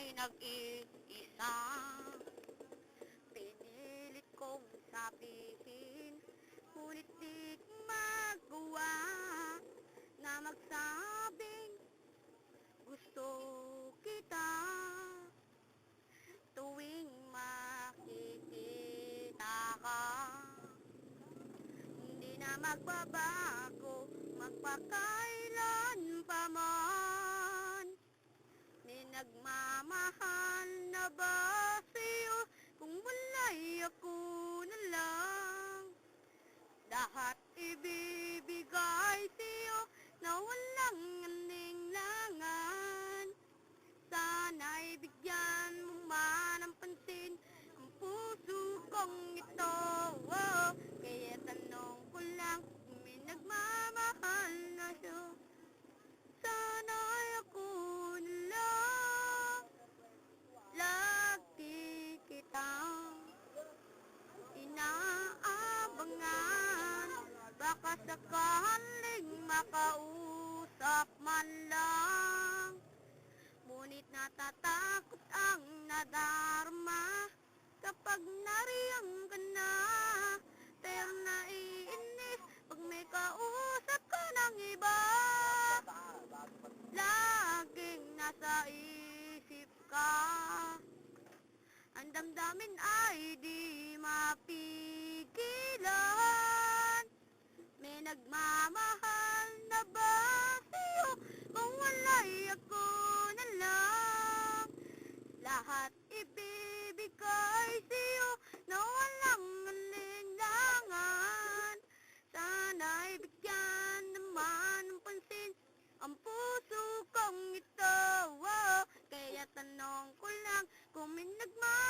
ako'y nag-iisa. Pinilit kong sabihin, ngunit di ko magawa na magsabing gusto kita. Tuwing makikita ka, hindi na magbabago, magpakailan pa man. May nagmamahal na ba sa'yo kung wala'y ako na lang? Lahat ibibigay sa'yo na walang alinlangan. Sana'y bigyan mo man ng pansin ang puso kong ito. Kaya tanong ko lang kung may nagmamahal na siya. Sana'y ako na lang. Lagi kitang inaabangan. Baka sakaling makausap man lang. Ngunit natatakot ang nadarama kapag nariyang ka na. Pero naiinis pag may kausap ka ng iba. Laging nasa isip ka. Ang damdamin ay di mapigilan. May nagmamahal na ba sa'yo kung wala'y ako na lang? Lahat ibibigay sa'yo na walang alinlangan. Sana'y bigyan naman ng pansin ang puso kong ito. Kaya tanong ko lang kung may nagmamahal